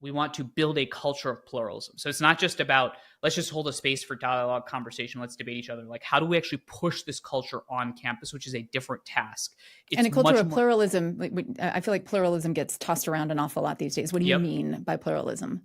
we want to build a culture of pluralism. So it's not just about, let's just hold a space for dialogue, conversation, let's debate each other. Like, how do we actually push this culture on campus, which is a different task? It's and a culture of pluralism, I feel like pluralism gets tossed around an awful lot these days. What do you mean by pluralism?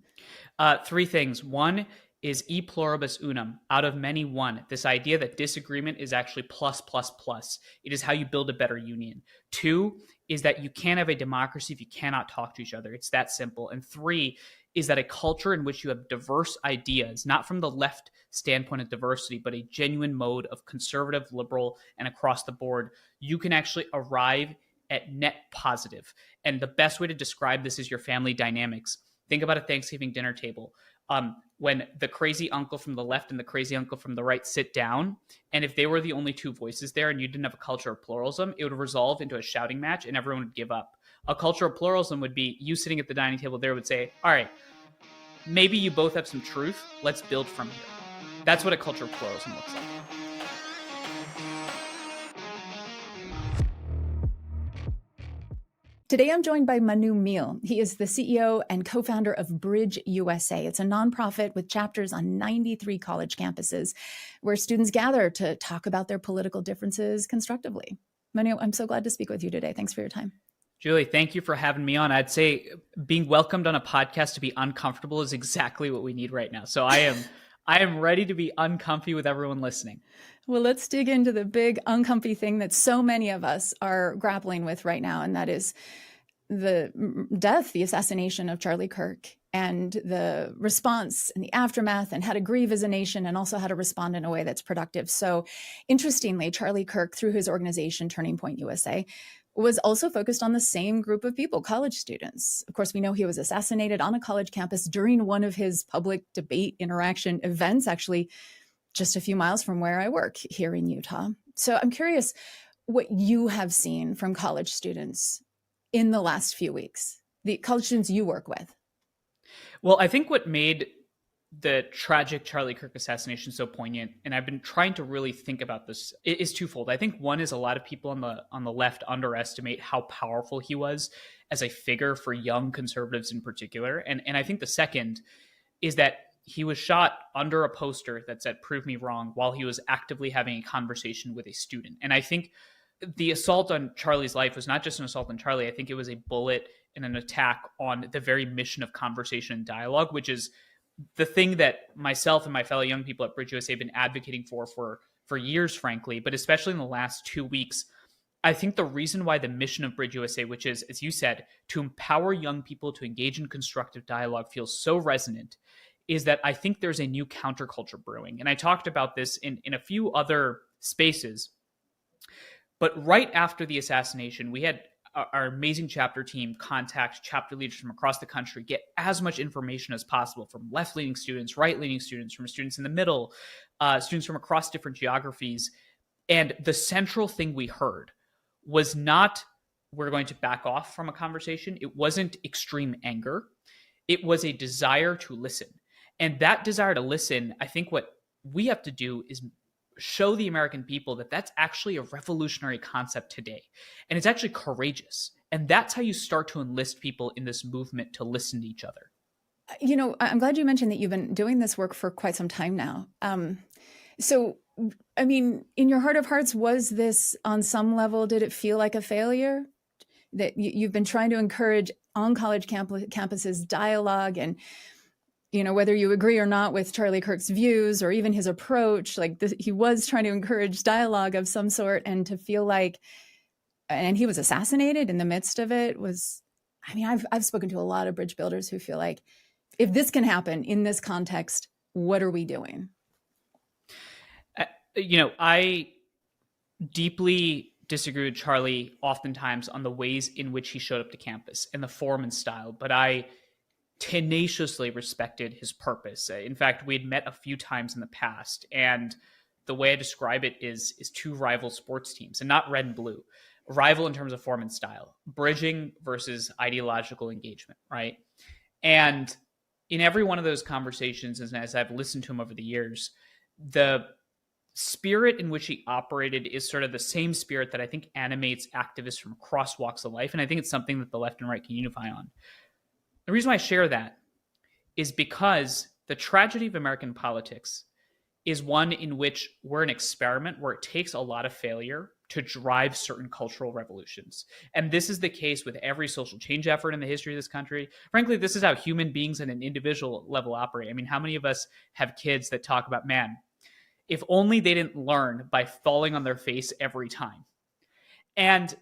Three things. One is e pluribus unum, out of many one. This idea that disagreement is actually plus, plus, plus. It is how you build a better union. Two is that you can't have a democracy if you cannot talk to each other. It's that simple. And three is that a culture in which you have diverse ideas, not from the left standpoint of diversity, but a genuine mode of conservative, liberal, and across the board, you can actually arrive at net positive. And the best way to describe this is your family dynamics. Think about a Thanksgiving dinner table. When the crazy uncle from the left and the crazy uncle from the right sit down, and if they were the only two voices there and you didn't have a culture of pluralism, it would resolve into a shouting match and everyone would give up. A culture of pluralism would be you sitting at the dining table there would say, all right, maybe you both have some truth. Let's build from here. That's what a culture of pluralism looks like. Today, I'm joined by Manu. He is the CEO and co-founder of BridgeUSA. It's a nonprofit with chapters on 93 college campuses where students gather to talk about their political differences constructively. Manu, I'm so glad to speak with you today. Thanks for your time. Julie, thank you for having me on. I'd say being welcomed on a podcast to be uncomfortable is exactly what we need right now. So I am ready to be uncomfy with everyone listening. Well, let's dig into the big uncomfy thing that so many of us are grappling with right now, and that is the death, the assassination of Charlie Kirk, and the response and the aftermath, and how to grieve as a nation, and also how to respond in a way that's productive. So interestingly, Charlie Kirk, through his organization, Turning Point USA, was also focused on the same group of people, college students. Of course, we know he was assassinated on a college campus during one of his public debate interaction events, actually just a few miles from where I work here in Utah. So I'm curious what you have seen from college students in the last few weeks, the college students you work with. Well, I think what made the tragic Charlie Kirk assassination so poignant, and I've been trying to really think about this, is twofold. I think one is a lot of people on the left underestimate how powerful he was as a figure for young conservatives in particular. And I think the second is that he was shot under a poster that said, "Prove me wrong," while he was actively having a conversation with a student. And I think the assault on Charlie's life was not just an assault on Charlie. I think it was a bullet and an attack on the very mission of conversation and dialogue, which is the thing that myself and my fellow young people at BridgeUSA have been advocating for years, frankly, but especially in the last 2 weeks. I think the reason why the mission of BridgeUSA, which is, as you said, to empower young people to engage in constructive dialogue, feels so resonant, is that I think there's a new counterculture brewing. And I talked about this in a few other spaces. But right after the assassination, we had our amazing chapter team contact chapter leaders from across the country, get as much information as possible from left-leaning students, right-leaning students, from students in the middle, students from across different geographies. And the central thing we heard was not, we're going to back off from a conversation. It wasn't extreme anger. It was a desire to listen. And that desire to listen, I think what we have to do is show the American people that that's actually a revolutionary concept today. And it's actually courageous. And that's how you start to enlist people in this movement to listen to each other. You know, I'm glad you mentioned that you've been doing this work for quite some time now. So, I mean, in your heart of hearts, was this on some level, did it feel like a failure? That you've been trying to encourage on college campuses dialogue, and you know, whether you agree or not with Charlie Kirk's views or even his approach, like this, he was trying to encourage dialogue of some sort, and to feel like, and he was assassinated in the midst of it was, I mean, I've spoken to a lot of bridge builders who feel like, if this can happen in this context, what are we doing? You know, I deeply disagree with Charlie oftentimes on the ways in which he showed up to campus and the form and style, but I tenaciously respected his purpose. In fact, we had met a few times in the past, and the way I describe it is two rival sports teams, and not red and blue. Rival in terms of form and style, bridging versus ideological engagement, right? And in every one of those conversations, and as I've listened to him over the years, the spirit in which he operated is sort of the same spirit that I think animates activists from across walks of life, and I think it's something that the left and right can unify on. The reason why I share that is because the tragedy of American politics is one in which we're an experiment where it takes a lot of failure to drive certain cultural revolutions. And this is the case with every social change effort in the history of this country. Frankly, this is how human beings at an individual level operate. I mean, how many of us have kids that talk about, man, if only they didn't learn by falling on their face every time? And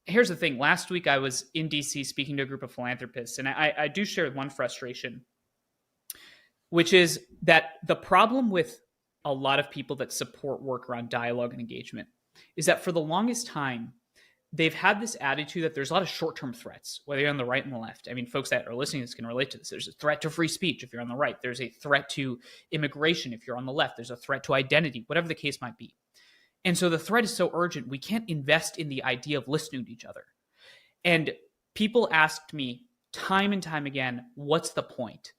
here's the thing. Last week, I was in DC speaking to a group of philanthropists, and I do share one frustration, which is that the problem with a lot of people that support work around dialogue and engagement is that for the longest time, they've had this attitude that there's a lot of short-term threats, whether you're on the right and the left. I mean, folks that are listening to this can relate to this. There's a threat to free speech if you're on the right. There's a threat to immigration if you're on the left. There's a threat to identity, whatever the case might be. And so the threat is so urgent, we can't invest in the idea of listening to each other. And people asked me time and time again, what's the point?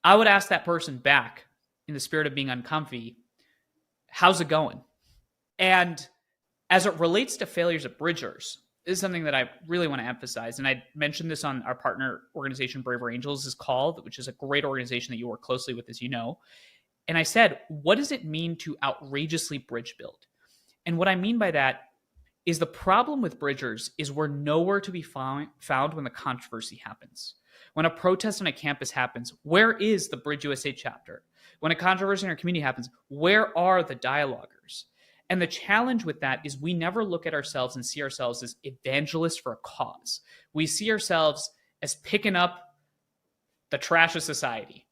I would ask that person back in the spirit of being uncomfy, how's it going? And as it relates to failures at Bridgers, this is something that I really want to emphasize. And I mentioned this on our partner organization, Braver Angels' call, which is a great organization that you work closely with, as you know. And I said, what does it mean to outrageously bridge build? And what I mean by that is the problem with Bridgers is we're nowhere to be found when the controversy happens. When a protest on a campus happens, where is the BridgeUSA chapter? When a controversy in our community happens, where are the dialoguers? And the challenge with that is we never look at ourselves and see ourselves as evangelists for a cause. We see ourselves as picking up the trash of society.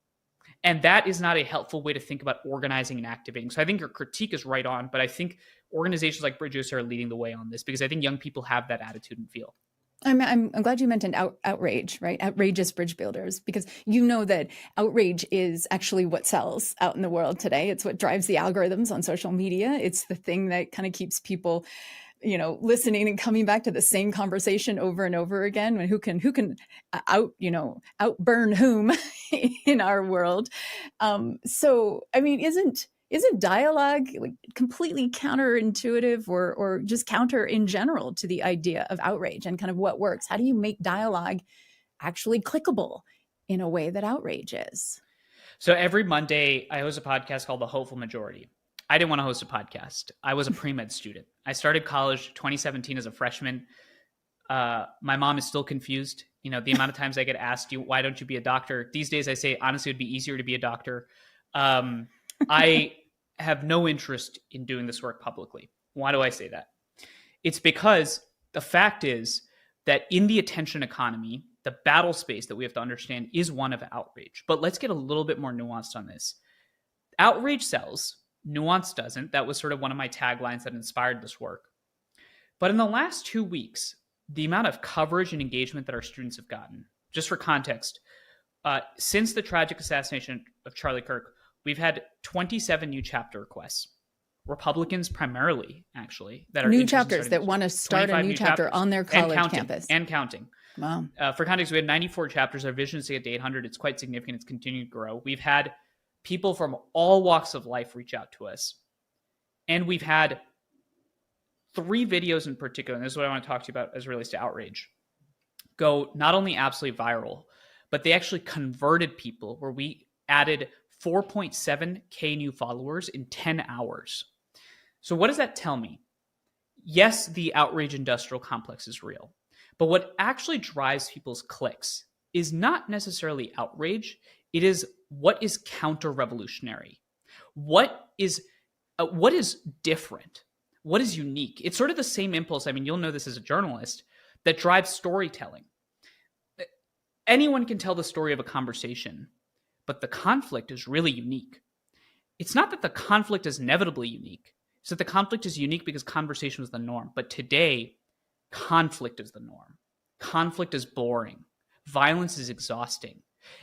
And that is not a helpful way to think about organizing and activating. So I think your critique is right on, but I think organizations like BridgeUSA are leading the way on this because I think young people have that attitude and feel. I'm glad you mentioned outrage, right? Outrageous bridge builders, because you know that outrage is actually what sells out in the world today. It's what drives the algorithms on social media. It's the thing that kind of keeps people, listening and coming back to the same conversation over and over again. And who can outburn whom in our world. So, I mean, isn't dialogue like completely counterintuitive or just counter in general to the idea of outrage and kind of what works? How do you make dialogue actually clickable in a way that outrage is? So every Monday, I host a podcast called The Hopeful Majority. I didn't want to host a podcast. I was a pre-med student. I started college 2017 as a freshman. My mom is still confused. The amount of times I get asked, why don't you be a doctor? These days I say, honestly, it would be easier to be a doctor. I have no interest in doing this work publicly. Why do I say that? It's because the fact is that in the attention economy, the battle space that we have to understand is one of outrage. But let's get a little bit more nuanced on this. Outrage sells, nuance doesn't. That was sort of one of my taglines that inspired this work. But in the last 2 weeks, the amount of coverage and engagement that our students have gotten, just for context, since the tragic assassination of Charlie Kirk, we've had 27 new chapter requests. Republicans primarily, actually, that are new chapters that want to start a new chapter on their college campus. And counting. Wow. For context, we had 94 chapters. Our vision is to get to 800. It's quite significant. It's continuing to grow. We've had people from all walks of life reach out to us. And we've had 3 videos in particular, and this is what I want to talk to you about as it relates to outrage, go not only absolutely viral, but they actually converted people where we added 4.7K new followers in 10 hours. So what does that tell me? Yes, the outrage industrial complex is real, but what actually drives people's clicks is not necessarily outrage. It is what is counter-revolutionary. What is different? What is unique? It's sort of the same impulse. I mean, you'll know this as a journalist that drives storytelling. Anyone can tell the story of a conversation, but the conflict is really unique. It's not that the conflict is inevitably unique. It's that the conflict is unique because conversation was the norm. But today, conflict is the norm. Conflict is boring. Violence is exhausting.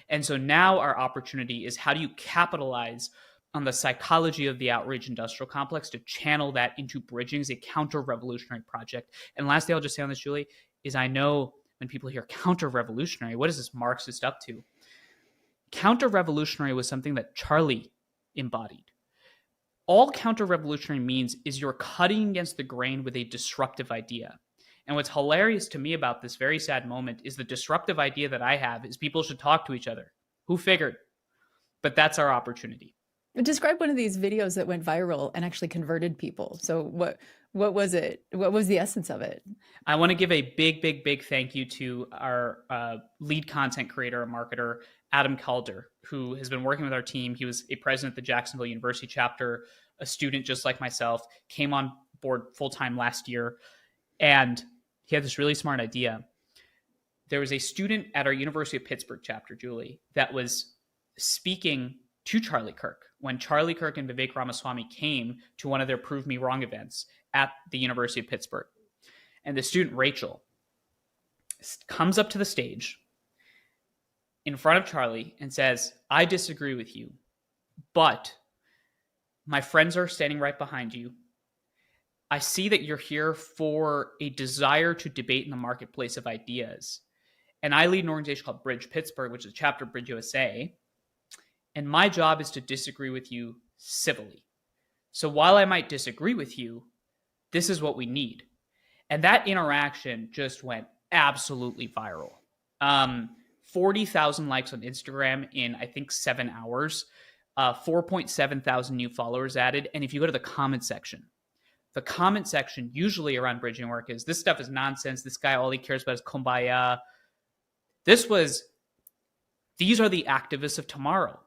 And so now our opportunity is how do you capitalize on the psychology of the outrage industrial complex to channel that into bridging as a counter-revolutionary project. And lastly, I'll just say on this, Julie, is I know when people hear counter-revolutionary, what is this Marxist up to? Counter-revolutionary was something that Charlie embodied. All counter-revolutionary means is you're cutting against the grain with a disruptive idea. And what's hilarious to me about this very sad moment is the disruptive idea that I have is people should talk to each other. Who figured? But that's our opportunity. Describe one of these videos that went viral and actually converted people. So what was it? What was the essence of it? I want to give a big thank you to our lead content creator and marketer, Adam Calder, who has been working with our team. He was a president of the Jacksonville University chapter, a student just like myself, came on board full-time last year, and he had this really smart idea. There was a student at our University of Pittsburgh chapter, Julie, that was speaking to Charlie Kirk when Charlie Kirk and Vivek Ramaswamy came to one of their Prove Me Wrong events at the University of Pittsburgh. And the student, Rachel, comes up to the stage in front of Charlie and says, I disagree with you, but my friends are standing right behind you. I see that you're here for a desire to debate in the marketplace of ideas. And I lead an organization called Bridge Pittsburgh, which is a chapter of BridgeUSA. And my job is to disagree with you civilly. So while I might disagree with you, this is what we need. And that interaction just went absolutely viral. 40,000 likes on Instagram in, I think, 7 hours. 4.7 thousand new followers added. And if you go to the comment section usually around bridging work is, this stuff is nonsense. This guy, all he cares about is kumbaya. These are the activists of tomorrow.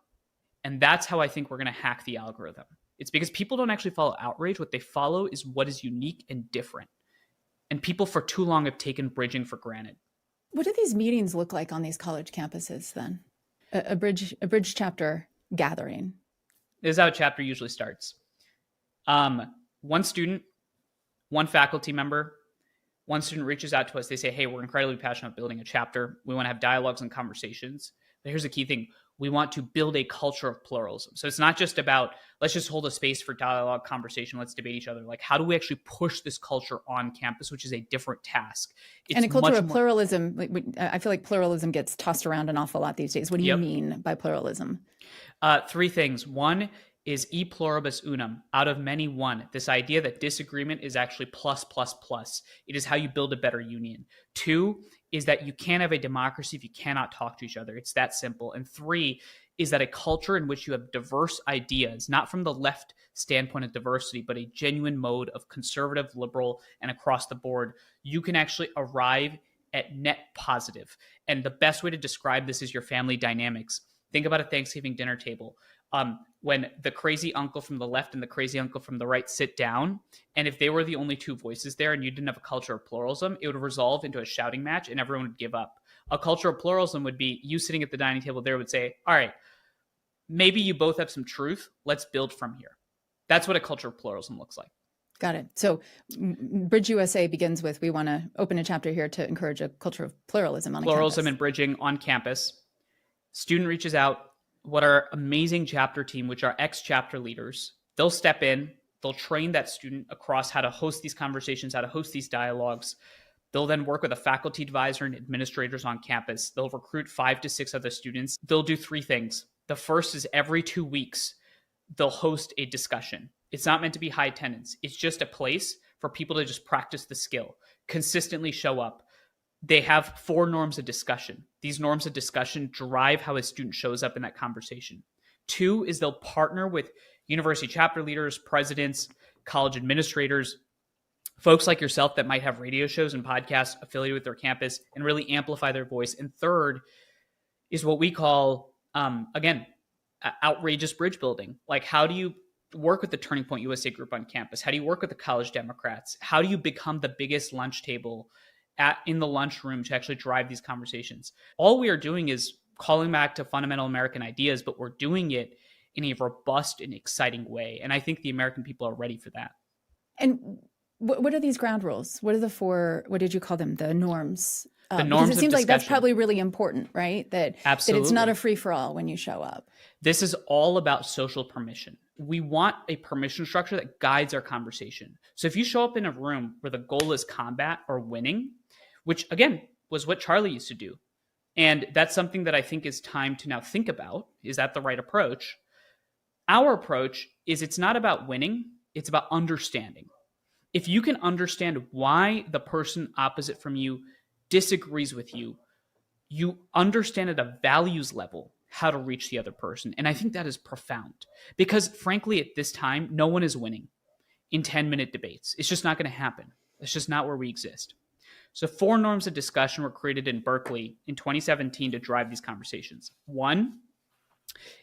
And that's how I think we're going to hack the algorithm. It's because people don't actually follow outrage. What they follow is what is unique and different. And people for too long have taken bridging for granted. What do these meetings look like on these college campuses then? A bridge chapter gathering. This is how a chapter usually starts. One student, one faculty member, one student reaches out to us. They say, hey, we're incredibly passionate about building a chapter. We want to have dialogues and conversations. But here's the key thing. We want to build a culture of pluralism. So it's not just about, let's just hold a space for dialogue, conversation, let's debate each other. Like, how do we actually push this culture on campus, which is a different task? And a culture of pluralism, I feel like pluralism gets tossed around an awful lot these days. What do you mean by pluralism? 3 things. One is e pluribus unum, out of many one. This idea that disagreement is actually plus. It is how you build a better union. 2 is that you can't have a democracy if you cannot talk to each other. It's that simple. And 3 is that a culture in which you have diverse ideas, not from the left standpoint of diversity, but a genuine mode of conservative, liberal, and across the board, you can actually arrive at net positive. And the best way to describe this is your family dynamics. Think about a Thanksgiving dinner table. When the crazy uncle from the left and the crazy uncle from the right sit down, and if they were the only 2 voices there and you didn't have a culture of pluralism, it would resolve into a shouting match and everyone would give up. A culture of pluralism would be you sitting at the dining table there would say, all right, maybe you both have some truth. Let's build from here. That's what a culture of pluralism looks like. Got it. So BridgeUSA begins with, we want to open a chapter here to encourage a culture of pluralism on Pluralism campus. and bridging on campus. Student reaches out. What our amazing chapter team, which are ex-chapter leaders, they'll step in, they'll train that student across how to host these conversations, how to host these dialogues. They'll then work with a faculty advisor and administrators on campus. They'll recruit 5 to 6 other students. They'll do 3 things. The first is every 2 weeks, they'll host a discussion. It's not meant to be high attendance. It's just a place for people to just practice the skill, consistently show up. They have 4 norms of discussion. These norms of discussion drive how a student shows up in that conversation. 2 is they'll partner with university chapter leaders, presidents, college administrators, folks like yourself that might have radio shows and podcasts affiliated with their campus and really amplify their voice. And 3rd is what we call, outrageous bridge building. Like, how do you work with the Turning Point USA group on campus? How do you work with the college Democrats? How do you become the biggest lunch table in the lunchroom to actually drive these conversations? All we are doing is calling back to fundamental American ideas, but we're doing it in a robust and exciting way. And I think the American people are ready for that. And what are these ground rules? What are the 4, what did you call them? The norms? The norms because it seems of like that's discussion. probably really important, right? That it's not a free-for-all when you show up. This is all about social permission. We want a permission structure that guides our conversation. So if you show up in a room where the goal is combat or winning, which again was what Charlie used to do, and that's something that I think is time to now think about, is that the right approach? Our approach is it's not about winning, it's about understanding. If you can understand why the person opposite from you disagrees with you, you understand at a values level how to reach the other person. And I think that is profound because, frankly, at this time, no one is winning in 10-minute debates. It's just not going to happen. It's just not where we exist. So 4 norms of discussion were created in Berkeley in 2017 to drive these conversations. 1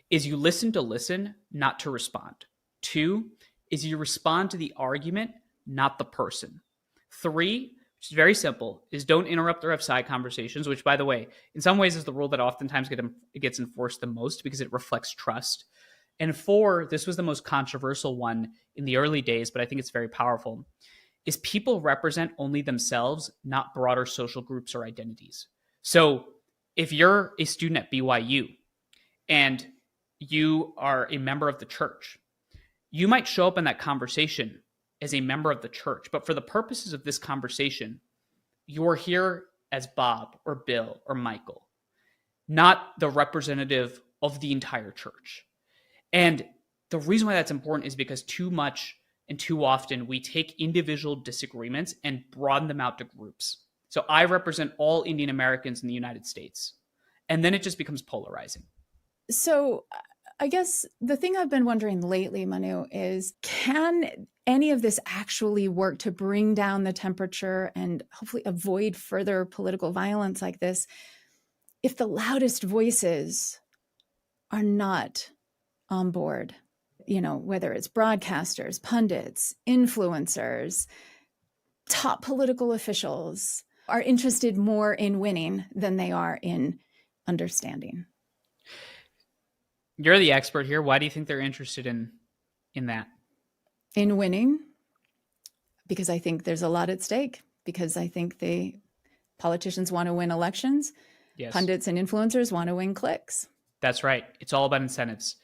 is you listen to listen, not to respond. 2 is you respond to the argument, not the person. 3, which is very simple, is don't interrupt or have side conversations, which, by the way, in some ways is the rule that oftentimes gets enforced the most because it reflects trust. And 4, this was the most controversial one in the early days, but I think it's very powerful, is people represent only themselves, not broader social groups or identities. So if you're a student at BYU and you are a member of the church, you might show up in that conversation as a member of the church, but for the purposes of this conversation, you're here as Bob or Bill or Michael, not the representative of the entire church. And the reason why that's important is because too much and too often we take individual disagreements and broaden them out to groups. So I represent all Indian Americans in the United States. And then it just becomes polarizing. So I guess the thing I've been wondering lately, Manu, is can any of this actually work to bring down the temperature and hopefully avoid further political violence like this if the loudest voices are not on board? You know, whether it's broadcasters, pundits, influencers, top political officials are interested more in winning than they are in understanding. You're the expert here. Why do you think they're interested in that? In winning, because I think there's a lot at stake, because I think politicians want to win elections. Yes. Pundits and influencers want to win clicks. That's right. It's all about incentives,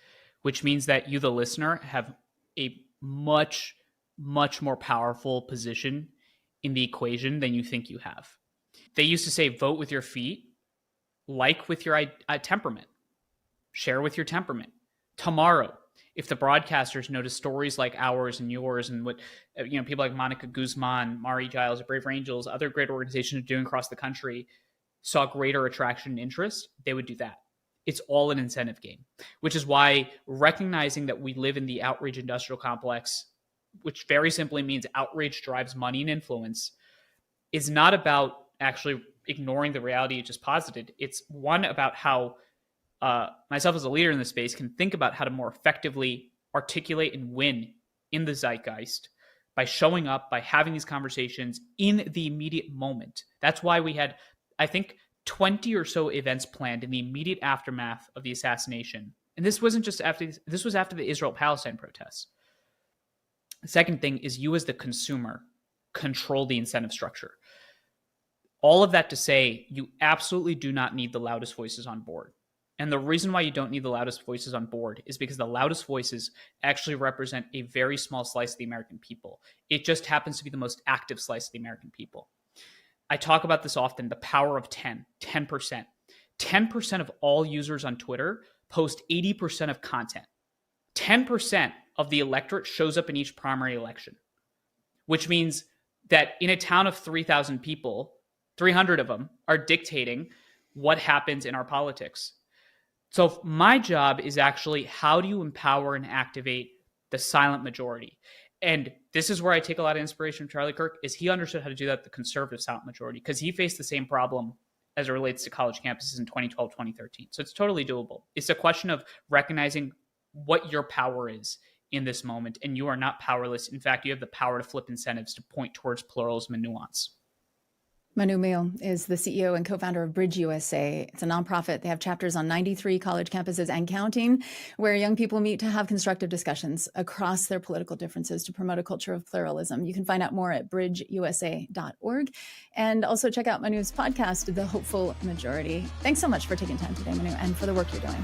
which means that you, the listener, have a much, much more powerful position in the equation than you think you have. They used to say, vote with your feet, like with your temperament, share with your temperament. Tomorrow, if the broadcasters notice stories like ours and yours and what people like Monica Guzman, Mari Giles, Brave Angels, other great organizations are doing across the country, saw greater attraction and interest, they would do that. It's all an incentive game, which is why recognizing that we live in the outrage industrial complex, which very simply means outrage drives money and influence, is not about actually ignoring the reality you just posited. It's one about how myself as a leader in this space can think about how to more effectively articulate and win in the zeitgeist by showing up, by having these conversations in the immediate moment. That's why we had, I think, 20 or so events planned in the immediate aftermath of the assassination. And this wasn't just after, this was after the Israel-Palestine protests. The second thing is you as the consumer control the incentive structure. All of that to say, you absolutely do not need the loudest voices on board. And the reason why you don't need the loudest voices on board is because the loudest voices actually represent a very small slice of the American people. It just happens to be the most active slice of the American people. I talk about this often, the power of 10%. 10% of all users on Twitter post 80% of content. 10% of the electorate shows up in each primary election, which means that in a town of 3,000 people, 300 of them are dictating what happens in our politics. So my job is actually how do you empower and activate the silent majority? And this is where I take a lot of inspiration from Charlie Kirk, is he understood how to do that, the conservative silent majority, because he faced the same problem as it relates to college campuses in 2012, 2013. So it's totally doable. It's a question of recognizing what your power is in this moment, and you are not powerless. In fact, you have the power to flip incentives to point towards pluralism and nuance. Manu Meal is the CEO and co-founder of BridgeUSA. It's a nonprofit. They have chapters on 93 college campuses and counting, where young people meet to have constructive discussions across their political differences to promote a culture of pluralism. You can find out more at bridgeusa.org and also check out Manu's podcast, The Hopeful Majority. Thanks so much for taking time today, Manu, and for the work you're doing.